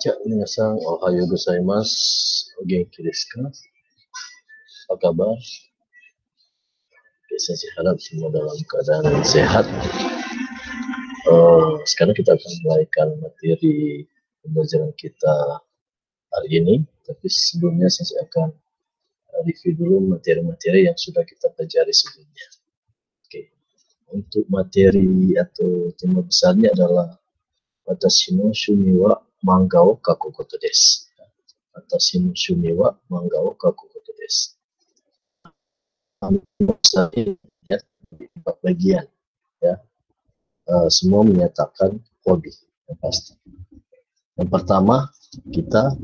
じゃあ、皆さん、おはようございます。お元気ですか? Apa kabar? Saya harap semua dalam keadaan sehat. Sekarang kita akan mulaikan materi pembelajaran kita hari ini. Tapi sebelumnya saya akan review dulu materi-materi yang sudah kita pelajari sebelumnya. Oke. Untuk materi atau tema besarnya adalah Watashi no shumi wa manga wo kaku koto desu. Watashi no shumi wa manga wo kaku koto desu. Ya, 4 bagian ya. Semua menyatakan hobi yang pasti. Yang pertama, kita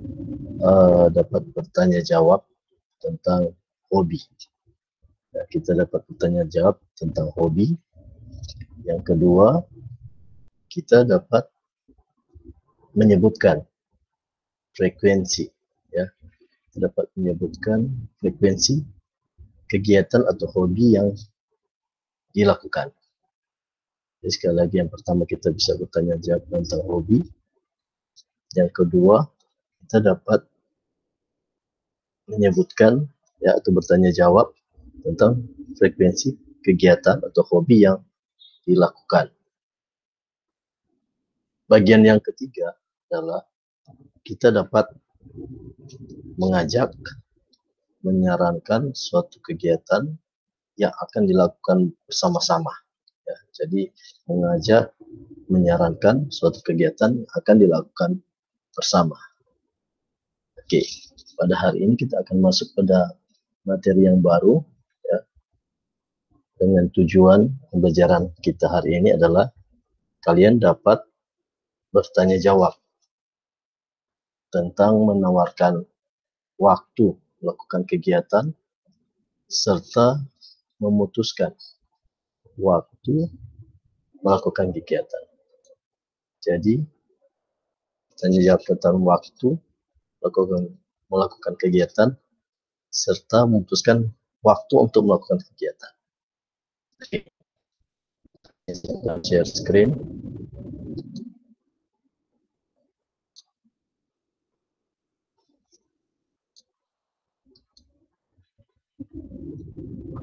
dapat bertanya jawab tentang hobi. Ya, kita dapat bertanya jawab tentang hobi. Yang kedua, kita dapat menyebutkan frekuensi, ya. Kita dapat menyebutkan frekuensi kegiatan atau hobi yang dilakukan. Jadi sekali lagi, yang pertama kita bisa bertanya jawab tentang hobi. Yang kedua, kita dapat menyebutkan ya atau bertanya jawab tentang frekuensi kegiatan atau hobi yang dilakukan. Bagian yang ketiga adalah kita dapat mengajak, menyarankan suatu kegiatan yang akan dilakukan bersama-sama. Ya, jadi mengajak, menyarankan suatu kegiatan akan dilakukan bersama. Oke, pada hari ini kita akan masuk pada materi yang baru, ya. Dengan tujuan pembelajaran kita hari ini adalah kalian dapat bertanya jawab tentang menawarkan waktu melakukan kegiatan serta memutuskan waktu melakukan kegiatan. Jadi, tanya jawab tentang waktu melakukan kegiatan serta memutuskan waktu untuk melakukan kegiatan. Share screen.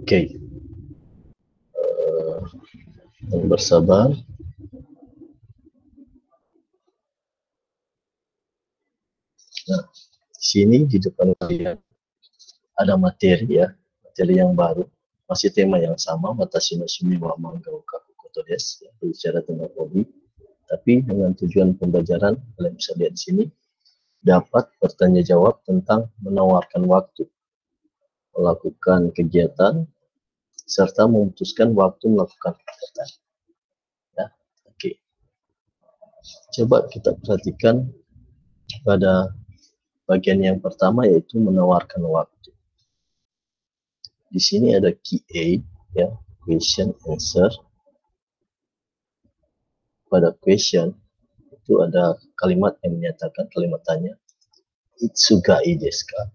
Oke. Bersabar. Nah, di sini di depan kalian ada materi, ya, materi yang baru, masih tema yang sama, Watashi no shumi wa manga wo kaku koto desu, ya, berbicara tentang hobi, tapi dengan tujuan pembelajaran kalian bisa lihat di sini dapat bertanya jawab tentang menawarkan waktu melakukan kegiatan serta memutuskan waktu melakukan kegiatan. Ya, oke. Coba kita perhatikan pada bagian yang pertama, yaitu menawarkan waktu. Di sini ada QA, ya, question answer. Pada question itu ada kalimat yang menyatakan, kalimat tanya, itsugai desu ka?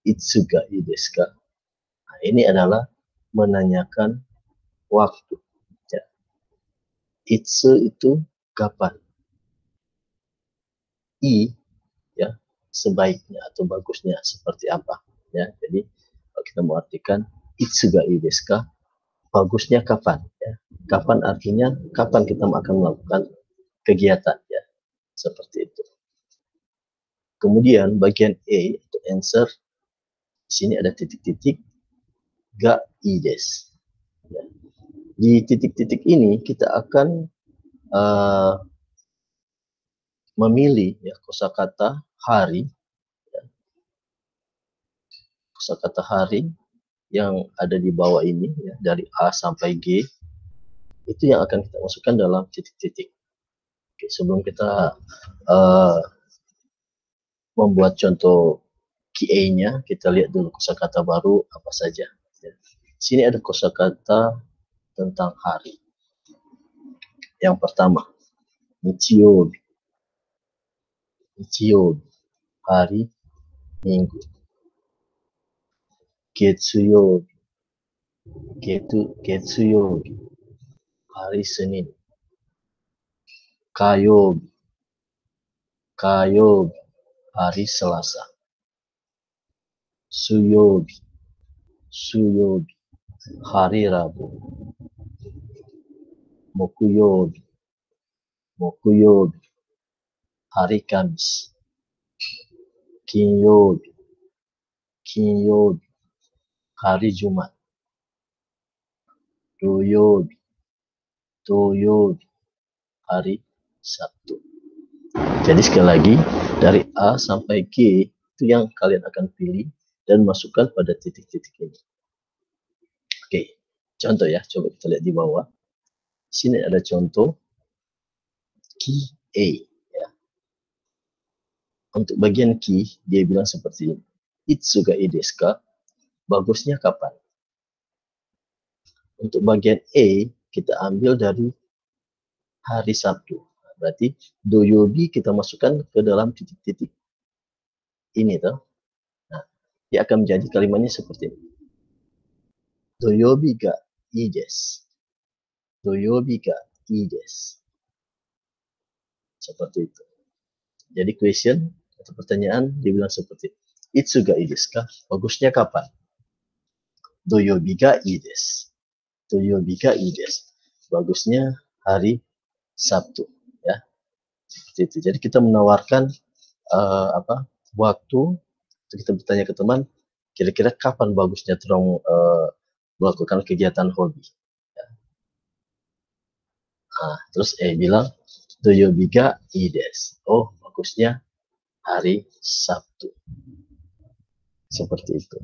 Itsugai desu ka? Nah, ini adalah menanyakan waktu. Ya. Itsu itu kapan? I, ya, sebaiknya atau bagusnya seperti apa, ya. Jadi kalau kita mau artikan itsugai desu ka, bagusnya kapan, ya. Kapan artinya kapan kita akan melakukan kegiatan, ya, seperti itu. Kemudian bagian A atau answer, di sini ada titik-titik, ga ii desu. Ya. Di titik-titik ini kita akan memilih, ya, kosakata hari, ya. Kosakata hari yang ada di bawah ini, ya, dari A sampai G, itu yang akan kita masukkan dalam titik-titik. Oke, sebelum kita membuat contoh QA-nya, kita lihat dulu kosakata baru apa saja. Ya. Di sini ada kosakata tentang hari. Yang pertama, nichiyoubi. Nichiyoubi, hari Minggu. Getsuyoubi. Getsuyoubi, hari Senin. Kayoubi. Kayoubi, hari Selasa. Suyobi, Suyobi, hari Rabu. Mokuyobi, Mokuyobi, hari Kamis. Kinyobi, Kinyobi, hari Jumat. Doyobi, Doyobi, hari Sabtu. Jadi sekali lagi, dari A sampai G itu yang kalian akan pilih dan masukkan pada titik-titik ini. Oke, contoh ya, coba kita lihat di bawah. Di sini ada contoh key A. Ya. Untuk bagian key, dia bilang seperti ini. Itsuga ii desu ka? Bagusnya kapan? Untuk bagian A, kita ambil dari hari Sabtu. Berarti doyobi kita masukkan ke dalam titik-titik ini toh. Nah, dia akan menjadi kalimatnya seperti ini. Doyobi ga ii desu. Doyobi ga ii desu. Seperti itu. Jadi question atau pertanyaan dia bilang seperti itu. Itsu ga ii desu ka? Bagusnya kapan? Doyobi ga ii desu. Doyobi ga ii desu. Bagusnya hari Sabtu, ya. Seperti itu. Jadi kita menawarkan waktu. Kita bertanya ke teman, kira-kira kapan bagusnya terong melakukan kegiatan hobi. Ya. Nah, terus bilang, doyobi ga ii desu. Oh, bagusnya hari Sabtu. Seperti itu.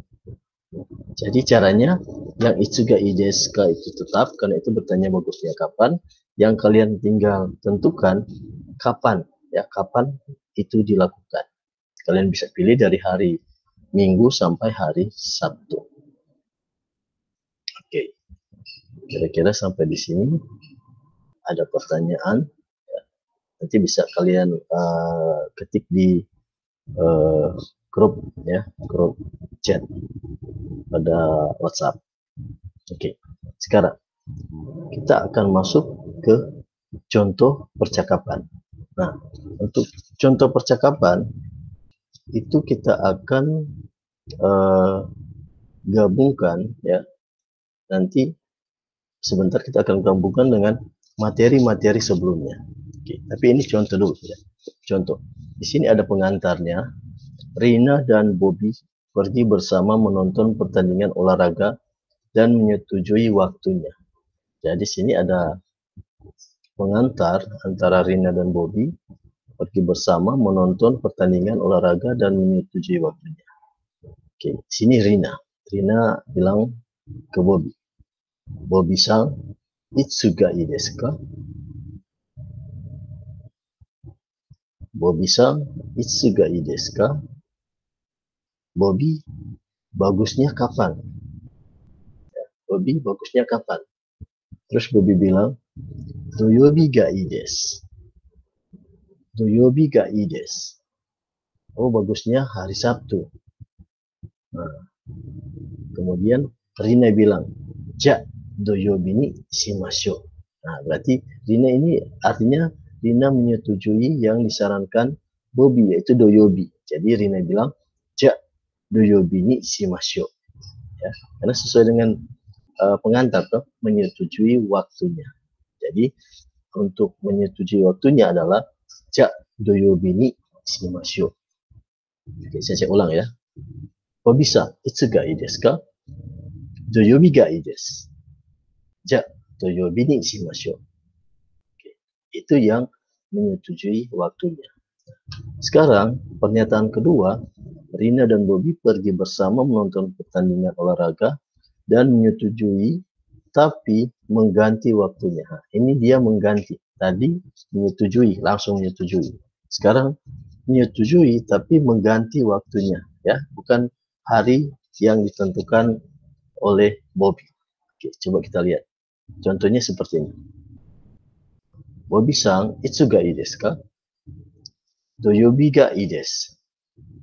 Jadi caranya, yang itsuga ii desu ka itu tetap, karena itu bertanya bagusnya kapan. Yang kalian tinggal tentukan kapan, ya kapan itu dilakukan. Kalian bisa pilih dari hari Minggu sampai hari Sabtu. Oke, kira-kira sampai di sini ada pertanyaan. Ya. Nanti bisa kalian ketik di grup, ya, grup chat pada WhatsApp. Oke, sekarang kita akan masuk ke contoh percakapan. Nah, untuk contoh percakapan itu kita akan gabungkan, ya. Nanti sebentar kita akan gabungkan dengan materi-materi sebelumnya. Oke, tapi ini contoh dulu, ya. Contoh. Di sini ada pengantarnya. Rina dan Bobby pergi bersama menonton pertandingan olahraga dan menyetujui waktunya. Jadi sini ada pengantar antara Rina dan Bobby pergi bersama menonton pertandingan olahraga dan menyetujui waktunya. Oke, sini Rina. Rina bilang ke Bobby. Bobby-san, itsuga ii desu ka? Bobby-san, itsuga ii desu ka? Bobby, bagusnya kapan? Bobby, bagusnya kapan? Terus Bobby bilang, doyobi ga ii desu. Doyobi ga ii desu. Oh, bagusnya hari Sabtu. Nah, kemudian Rina bilang, ja, doyobi ni shimashou. Nah, berarti Rina ini artinya Rina menyetujui yang disarankan Bobby, yaitu doyobi. Jadi Rina bilang, ja, doyobi ni shimashou. Ya, karena sesuai dengan pengantar tuh, menyetujui waktunya. Jadi untuk menyetujui waktunya adalah ja, doyobi ni shimashou. Oke, saya ulang ya. Bobby-san, itsu ga ii desu ka? Doyobi ga ii desu. Ja, doyobi ni shimashou. Oke, itu yang menyetujui waktunya. Sekarang, pernyataan kedua, Rina dan Bobby pergi bersama menonton pertandingan olahraga dan menyetujui, tapi mengganti waktunya. Nah, ini dia mengganti. Tadi menyetujui, langsung menyetujui. Sekarang menyetujui, tapi mengganti waktunya, ya, bukan hari yang ditentukan oleh Bobby. Oke, coba kita lihat. Contohnya seperti ini. Bobby-san, itsuga ii desu ka? Doyobi ga ii desu.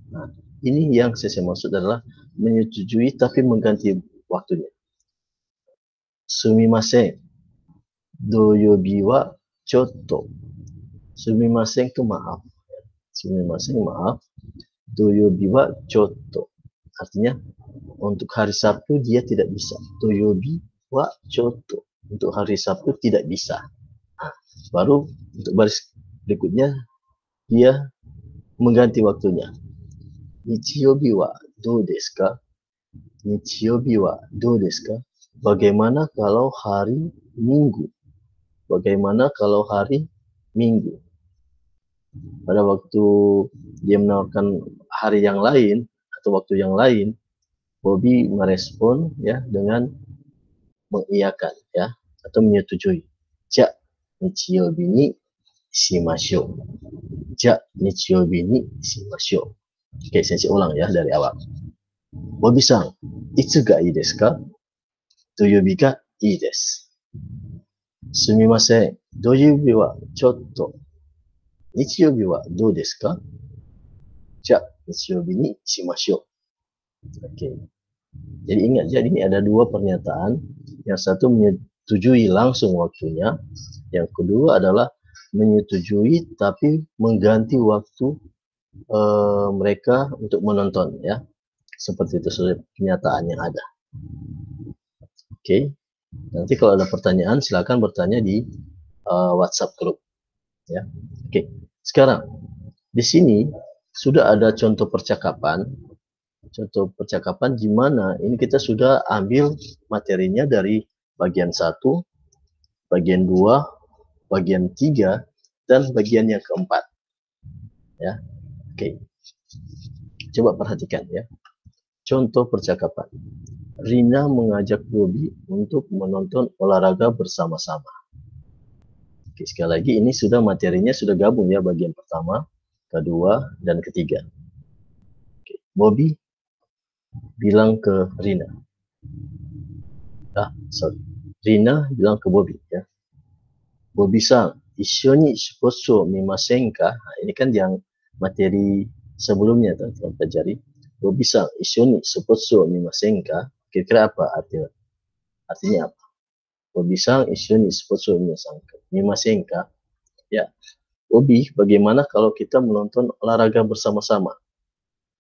Nah, ini yang saya maksud adalah menyetujui tapi mengganti waktunya. Sumimasen. Doyobi wa chotto. Sumimasen itu maaf. Sumimasen maaf. Toyobi wa choto. Artinya untuk hari Sabtu dia tidak bisa. Toyobi wa choto. Untuk hari Sabtu tidak bisa. Nah, baru untuk baris berikutnya dia mengganti waktunya. Nichiyobi wa dou desu ka? Nichiyobi wa dou desu ka? Bagaimana kalau hari Minggu? Bagaimana kalau hari Minggu? Pada waktu dia menawarkan hari yang lain atau waktu yang lain, Bobby merespon ya dengan mengiyakan ya atau menyetujui. Ja, nichiyobi ni shimashou. Ja, nichiyobi ni shimashou. Oke, saya ulang ya dari awal. Bobby-san, itsu ga ii desu ka? Toyobi ga ii desu. Sumimasen, doyobi wa chotto. Nichiyobi wa dou desu ka? Ja, nichiyobi ni shimashou. Oke. Jadi ingat, jadi ini ada dua pernyataan. Yang satu menyetujui langsung waktunya. Yang kedua adalah menyetujui tapi mengganti waktu mereka untuk menonton ya. Seperti itu sudah pernyataan yang ada. Oke. Nanti kalau ada pertanyaan silakan bertanya di WhatsApp group ya. Oke. Sekarang di sini sudah ada contoh percakapan. Contoh percakapan di mana ini kita sudah ambil materinya dari bagian 1, bagian 2, bagian 3, dan bagian yang keempat. Ya. Oke. Coba perhatikan ya. Contoh percakapan. Rina mengajak Bobby untuk menonton olahraga bersama-sama. Oke, sekali lagi ini sudah materinya sudah gabung ya bagian pertama, kedua, dan ketiga. Oke. Bobby bilang ke Rina. Rina bilang ke Bobby ya. Bobby-san, issho ni sports show mimasen ka? Nah, ini kan yang materi sebelumnya teman-teman pelajari. Bobby-san, issho ni sports show mimasen ka? Kira-kira apa artinya? Artinya apa? Bobby-san, issho ni sports show mimasen ka? Ya. Bobby, bagaimana kalau kita menonton olahraga bersama-sama?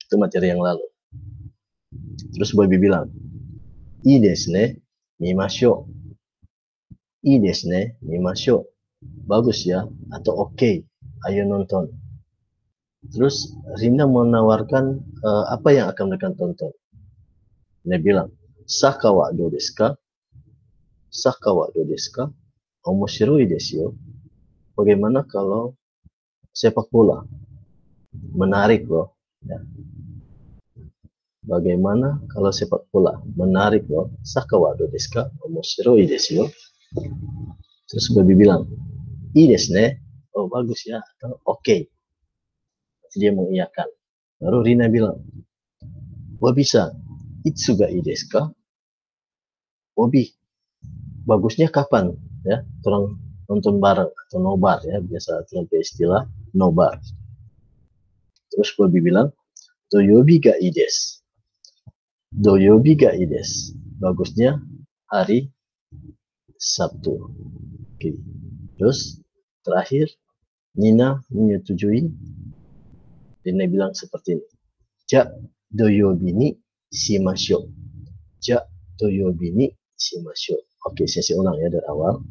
Itu materi yang lalu. Terus Bobby bilang, ii desu ne, mimashou. Ii desu ne, mimashou. Bagus ya, atau oke, ayo nonton. Terus Rina menawarkan apa yang akan mereka tonton. Dia bilang, Saka wa dou desu ka? Saka wa dou desu ka? Omoshiroi desu yo. Bagaimana kalau sepak bola? Menarik loh. Ya. Bagaimana kalau sepak bola? Menarik loh. Saka wa dou desu ka? Omoshiroi desu yo. Terus Bobby bilang, ii desu ne. Oh bagus ya, atau oke. Dia mengiyakan. Baru Rina bilang, Bobby-san, itsu ga ii desu ka? Bobby, bagusnya kapan ya? Orang nonton bareng atau nobar ya, biasa pakai istilah nobar. Terus Bobby bilang, doyobi ga ii desu. Doyobi ga ii desu. Bagusnya hari Sabtu. Oke. Terus terakhir Nina menyetujui. Rina bilang seperti ini. Ja doyobi ni shimashou. Ja doyobi ni shimashou. Oke, saya ulang ya dari awal.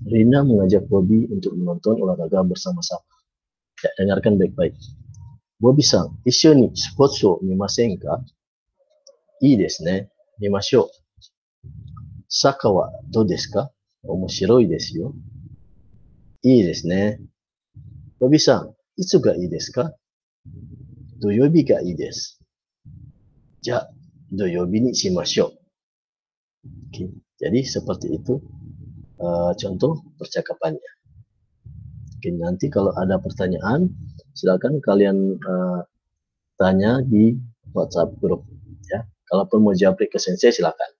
Rina mengajak Bobby untuk menonton olahraga bersama-sama. Ya, dengarkan baik-baik. Bobby-san, issho ni sports show mimasen ka? Ii desu ne. Mimashou. Saka wa dou desu ka? Omoshiroi desu yo. Ii desu ne. Bobby-san, itsu ga ii desu ka? Doyobi ga ii desu. Ja, doyobi ni shimashou. Oke, jadi seperti itu contoh percakapannya. Oke, nanti kalau ada pertanyaan silakan kalian tanya di WhatsApp grup ya. Kalaupun mau japri ke sensei silakan.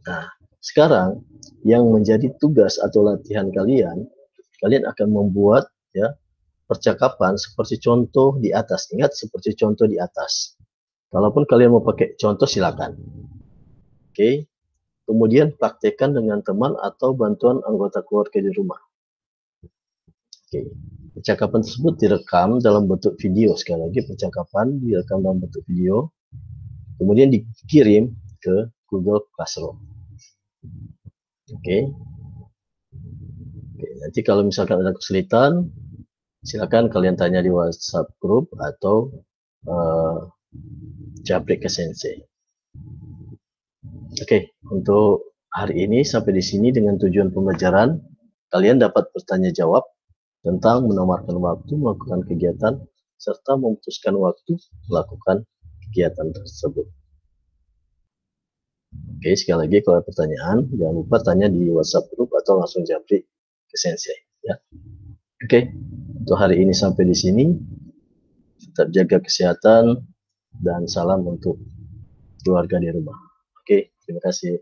Nah, sekarang yang menjadi tugas atau latihan kalian akan membuat ya percakapan seperti contoh di atas. Ingat seperti contoh di atas. Kalaupun kalian mau pakai contoh silakan. Oke. Kemudian praktekkan dengan teman atau bantuan anggota keluarga di rumah. Oke. Percakapan tersebut direkam dalam bentuk video. Sekali lagi, percakapan direkam dalam bentuk video, kemudian dikirim ke Google Classroom. Oke. Nanti kalau misalkan ada kesulitan, silakan kalian tanya di WhatsApp group atau Japri ke Sensei. Oke, untuk hari ini sampai di sini dengan tujuan pembelajaran, kalian dapat bertanya jawab tentang menomarkan waktu, melakukan kegiatan, serta memutuskan waktu melakukan kegiatan tersebut. Oke, sekali lagi kalau ada pertanyaan, jangan lupa tanya di WhatsApp group atau langsung Japri ke Sensei. Ya. Oke, untuk hari ini sampai di sini. Tetap jaga kesehatan dan salam untuk keluarga di rumah. Oke, terima kasih.